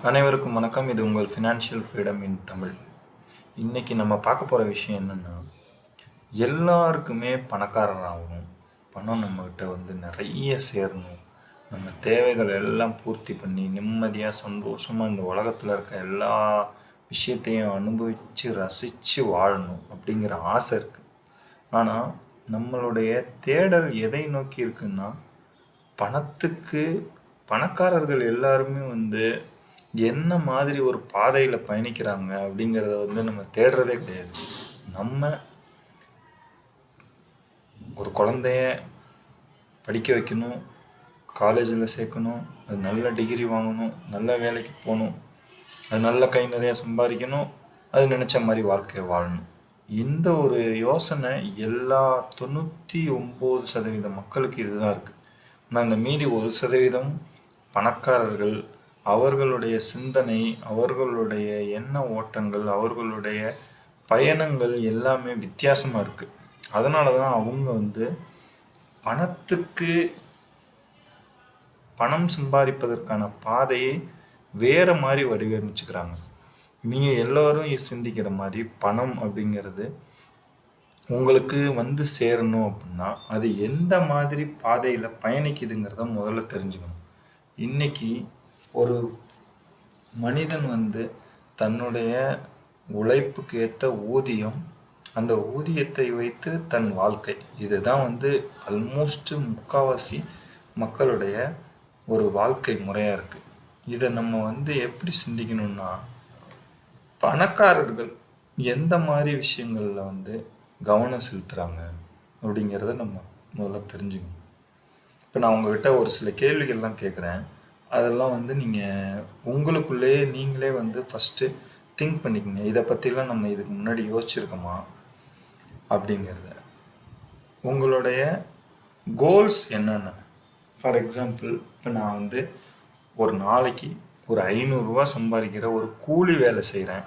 அனைவருக்கும் வணக்கம். இது உங்கள் ஃபினான்ஷியல் ஃப்ரீடம் இன் தமிழ். இன்றைக்கி நம்ம பார்க்க போகிற விஷயம் என்னென்னா, எல்லாருக்குமே பணக்காரர் ஆகணும், பணம் நம்மக்கிட்ட நிறைய சேரணும், நம்ம தேவைகள் எல்லாம் பூர்த்தி பண்ணி நிம்மதியாக சந்தோஷமாக இந்த உலகத்தில் இருக்க எல்லா விஷயத்தையும் அனுபவித்து ரசித்து வாழணும் அப்படிங்கிற ஆசை இருக்குது. ஆனால் நம்மளுடைய தேடல் எதை நோக்கி இருக்குன்னா, பணக்காரர்கள் எல்லாருமே என்ன மாதிரி ஒரு பாதையில் பயணிக்கிறாங்க அப்படிங்கிறத நம்ம தேடுறதே கிடையாது. நம்ம ஒரு குழந்தைய படிக்க வைக்கணும், காலேஜில் சேர்க்கணும், அது நல்ல டிகிரி வாங்கணும், நல்ல வேலைக்கு போகணும், அது நல்ல கை நிறைய சம்பாதிக்கணும், அது நினச்ச மாதிரி வாழ்க்கையை வாழணும். இந்த ஒரு யோசனை எல்லா 99% மக்களுக்கு இதுதான் இருக்குது. ஆனால் இந்த மீதி 1% பணக்காரர்கள் அவர்களுடைய சிந்தனை, அவர்களுடைய எண்ண ஓட்டங்கள், அவர்களுடைய பயணங்கள் எல்லாமே வித்தியாசமாக இருக்குது. அதனால தான் அவங்க பணம் சம்பாதிப்பதற்கான பாதையை வேறு மாதிரி வடிவமைச்சுக்கிறாங்க. நீங்கள் எல்லோரும் சிந்திக்கிற மாதிரி பணம் அப்படிங்கிறது உங்களுக்கு சேரணும் அப்படின்னா அது எந்த மாதிரி பாதையில் பயணிக்குதுங்கிறத முதல்ல தெரிஞ்சுக்கணும். இன்றைக்கி ஒரு மனிதன் தன்னுடைய உழைப்புக்கு ஏற்ற ஊதியம், அந்த ஊதியத்தை வைத்து தன் வாழ்க்கை, இதுதான் ஆல்மோஸ்ட் முக்கால்வாசி மக்களுடைய ஒரு வாழ்க்கை முறையாக இருக்குது. இதை நம்ம எப்படி சிந்திக்கணும்னா, பணக்காரர்கள் எந்த மாதிரி விஷயங்களில் கவனம் செலுத்துகிறாங்க அப்படிங்கிறத நம்ம முதல்ல தெரிஞ்சுக்கணும். இப்போ நான் உங்கள்கிட்ட ஒரு சில கேள்விகள்லாம் கேட்குறேன். அதெல்லாம் நீங்கள் உங்களுக்குள்ளேயே நீங்களே ஃபஸ்ட்டு திங்க் பண்ணிக்கோங்க. இதை பற்றிலாம் நம்ம இதுக்கு முன்னாடி யோசிச்சிருக்கோமா அப்படிங்கிறத. உங்களுடைய கோல்ஸ் என்னென்ன? ஃபார் எக்ஸாம்பிள், இப்போ நான் ஒரு நாளைக்கு ஒரு 500 ரூபா சம்பாதிக்கிற ஒரு கூலி வேலை செய்கிறேன்,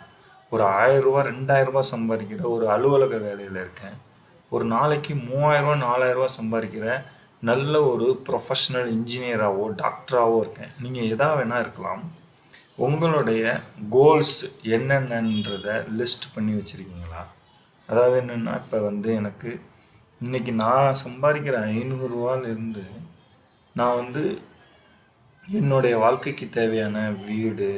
ஒரு 1000 ரூபா 2000 ரூபா சம்பாதிக்கிற ஒரு அலுவலக வேலையில் இருக்கேன், ஒரு நாளைக்கு 3000 ரூபா 4000 ரூபா சம்பாதிக்கிற நல்ல ஒரு ப்ரொஃபஷ்னல் இன்ஜினியராகவோ டாக்டராகவோ இருக்கேன். நீங்கள் எதா வேணால் இருக்கலாம். உங்களுடைய கோல்ஸ் என்னென்னன்றதை லிஸ்ட் பண்ணி வச்சுருக்கீங்களா? அதாவது என்னென்னா, இப்போ எனக்கு இன்றைக்கி நான் சம்பாதிக்கிற 500 ரூபாயிலிருந்து நான் என்னுடைய வாழ்க்கைக்கு தேவையான வீடு,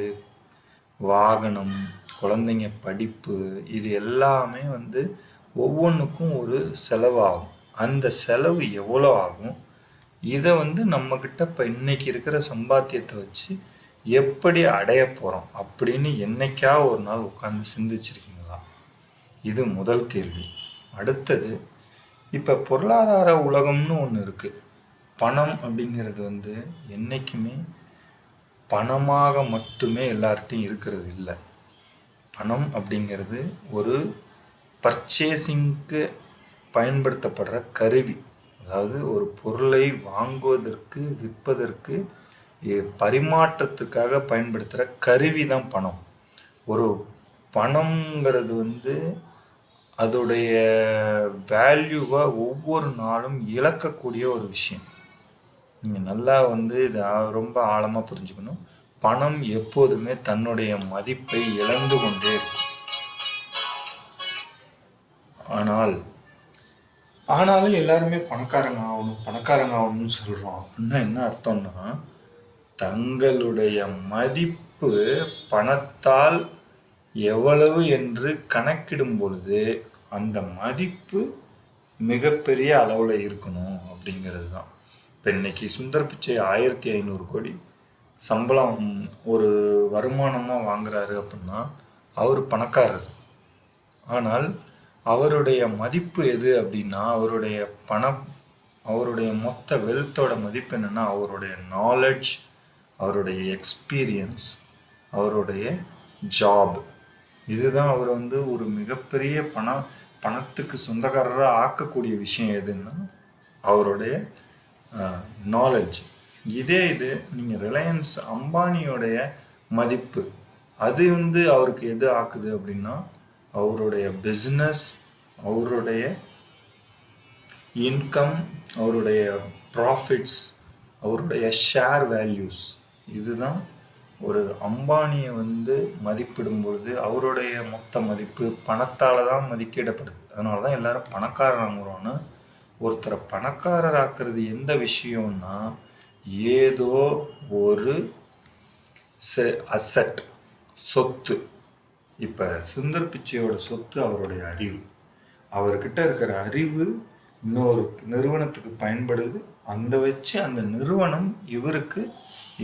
வாகனம், குழந்தைங்க படிப்பு, இது எல்லாமே ஒவ்வொன்றுக்கும் ஒரு செலவாகும். அந்த செலவு எவ்வளோ ஆகும், இதை நம்மக்கிட்ட இப்போ இன்றைக்கி இருக்கிற சம்பாத்தியத்தை வச்சு எப்படி அடைய போகிறோம் அப்படின்னு என்னைக்கா ஒரு நாள் உட்காந்து சிந்திச்சிருக்கீங்களா? இது முதல் கேள்வி. அடுத்தது, இப்போ பொருளாதார உலகம்னு ஒன்று இருக்குது. பணம் அப்படிங்கிறது என்றைக்குமே பணமாக மட்டுமே எல்லார்ட்டையும் இருக்கிறது இல்லை. பணம் அப்படிங்கிறது ஒரு பர்ச்சேசிங்க்கு பயன்படுத்தப்படுற கருவி. அதாவது ஒரு பொருளை வாங்குவதற்கு, விற்பதற்கு, பரிமாற்றத்துக்காக பயன்படுத்துகிற கருவி தான் பணம். ஒரு பணம்ங்கிறது அதோடைய வேல்யூவை ஒவ்வொரு நாளும் இழக்கக்கூடிய ஒரு விஷயம். நீங்கள் நல்லா இதை ரொம்ப ஆழமாக புரிஞ்சுக்கணும். பணம் எப்போதுமே தன்னுடைய மதிப்பை இழந்து கொண்டே இருக்கும். ஆனாலும் எல்லாருமே பணக்காரங்க ஆகணும்னு சொல்கிறோம். அப்படின்னா என்ன அர்த்தம்னா, தங்களுடைய மதிப்பு பணத்தால் எவ்வளவு என்று கணக்கிடும் பொழுது அந்த மதிப்பு மிகப்பெரிய அளவில் இருக்கணும் அப்படிங்கிறது தான். இப்போ இன்னைக்கு சுந்தர் பிச்சை 1500 கோடி சம்பளம் ஒரு வருமானமாக வாங்குறாரு அப்படின்னா அவர் பணக்காரர். ஆனால் அவருடைய மதிப்பு எது அப்படின்னா, அவருடைய மொத்த வெல்த்தோட மதிப்பு என்னென்னா, அவருடைய நாலெட்ஜ், அவருடைய எக்ஸ்பீரியன்ஸ், அவருடைய ஜாப். இதுதான் அவர் ஒரு மிகப்பெரிய பணத்துக்கு சொந்தக்காரராக ஆக்கக்கூடிய விஷயம் எதுன்னா அவருடைய நாலெட்ஜ். இது நீங்கள் ரிலையன்ஸ் அம்பானியோடைய மதிப்பு, அது அவருக்கு எது ஆக்குது அப்படின்னா அவருடைய பிஸ்னஸ், அவருடைய இன்கம், அவருடைய ப்ராஃபிட்ஸ், அவருடைய ஷேர் வேல்யூஸ். இதுதான் ஒரு அம்பானியை வந்து மதிப்பிடும் பொழுது அவருடைய மொத்த மதிப்பு பணத்தால் தான் மதிப்பிடப்படுது. அதனால தான் எல்லாரும் பணக்காரராகிறோன்னு. ஒருத்தரை பணக்காரராக்குறது எந்த விஷயம்னா, ஏதோ ஒரு அசட், சொத்து. இப்போ சுந்தர் பிச்சையோட சொத்து அவருடைய அறிவு. அவர்கிட்ட இருக்கிற அறிவு இன்னொரு நிறுவனத்துக்கு பயன்படுது. அந்த நிறுவனம் இவருக்கு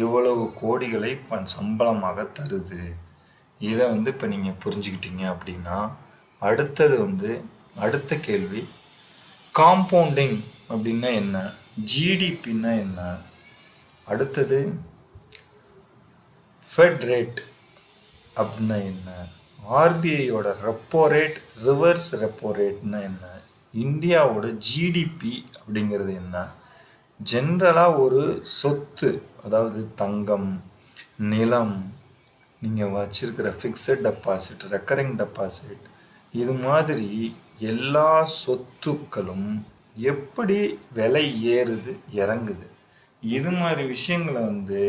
இவ்வளவு கோடிகளை சம்பளமாக தருது. இதை வந்து இப்போ நீங்கள் புரிஞ்சுக்கிட்டீங்க அப்படின்னா, அடுத்த கேள்வி, காம்பவுண்டிங் அப்படின்னா என்ன, ஜிடிபின்னா என்ன, அடுத்தது ஃபெட் ரேட் அப்படின்னா என்ன, ஆர்பிஐயோட ரெப்போ ரேட், ரிவர்ஸ் ரெப்போ ரேட்னா என்ன, இந்தியாவோட ஜிடிபி அப்படிங்கிறது என்ன, ஜென்ரலாக ஒரு சொத்து, அதாவது தங்கம், நிலம், நீங்கள் வச்சிருக்கிற ஃபிக்ஸட் டெபாசிட், ரெக்கரிங் டெபாசிட், இது மாதிரி எல்லா சொத்துக்களும் எப்படி விலை ஏறுது இறங்குது, இது மாதிரி விஷயங்களை வந்து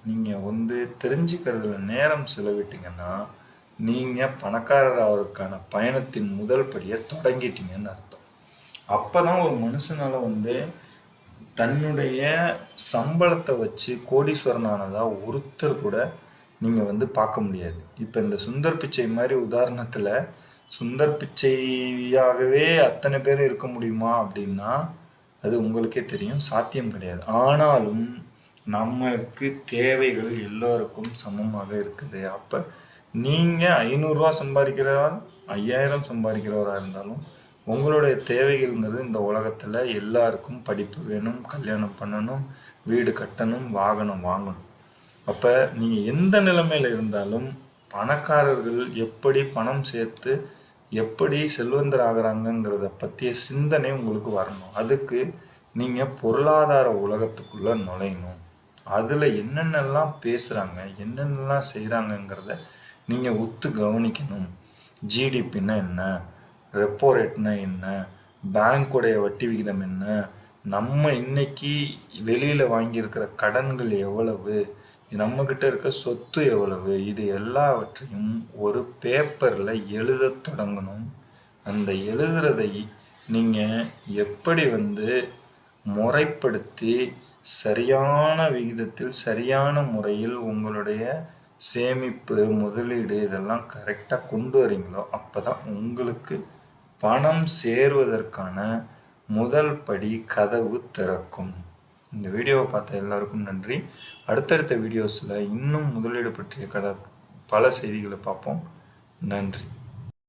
நீங்கள் வந்து தெரிஞ்சுக்கிறதுல நேரம் செலவிட்டீங்கன்னா நீங்கள் பணக்காரர் ஆகிறதுக்கான பயணத்தின் முதல் படியை தொடங்கிட்டீங்கன்னு அர்த்தம். அப்போ தான் ஒரு மனுஷனால் வந்து தன்னுடைய சம்பளத்தை வச்சு கோடீஸ்வரனானதாக ஒருத்தர் கூட நீங்கள் வந்து பார்க்க முடியாது. இப்போ இந்த சுந்தர் பிச்சை மாதிரி உதாரணத்தில் சுந்தர் பிச்சையாகவே அத்தனை பேர் இருக்க முடியுமா அப்படின்னா அது உங்களுக்கே தெரியும், சாத்தியம் கிடையாது. ஆனாலும் நமக்கு தேவைகள் எல்லோருக்கும் சமமாக இருக்குது. அப்போ நீங்கள் 500 சம்பாதிக்கிறவா 5000 சம்பாதிக்கிறவராக இருந்தாலும் உங்களுடைய தேவைகள்ங்கிறது இந்த உலகத்தில் எல்லாருக்கும் படிப்பு வேணும், கல்யாணம் பண்ணணும், வீடு கட்டணும், வாகனம் வாங்கணும். அப்போ நீங்கள் எந்த நிலைமையில் இருந்தாலும் பணக்காரர்கள் எப்படி பணம் சேர்த்து எப்படி செல்வந்தர் ஆகிறாங்கங்கிறத பற்றிய சிந்தனை உங்களுக்கு வரணும். அதுக்கு நீங்கள் பொருளாதார உலகத்துக்குள்ளே நுழையணும். அதில் என்னென்னலாம் பேசுகிறாங்க, என்னென்னலாம் செய்கிறாங்கங்கிறத நீங்கள் ஒத்து கவனிக்கணும். ஜிடிபின்னா என்ன, ரெப்போ ரேட்னா என்ன, பேங்க்குடைய வட்டி விகிதம் என்ன, நம்ம இன்னைக்கு வெளியில் வாங்கியிருக்கிற கடன்கள் எவ்வளவு, நம்மக்கிட்ட இருக்க சொத்து எவ்வளவு, இது எல்லாவற்றையும் ஒரு பேப்பரில் எழுத தொடங்கணும். அந்த எழுதுறதை நீங்கள் எப்படி வந்து முறைப்படுத்தி சரியான விகிதத்தில் சரியான முறையில் உங்களுடைய சேமிப்பு, முதலீடு இதெல்லாம் கரெக்டாக கொண்டு வரீங்களோ அப்போ தான் உங்களுக்கு பணம் சேருவதற்கான முதல் படி கதவு திறக்கும். இந்த வீடியோவை பார்த்த எல்லாருக்கும் நன்றி. அடுத்தடுத்த வீடியோஸில் இன்னும் முதலீடு பற்றிய பல செய்திகளை பார்ப்போம். நன்றி.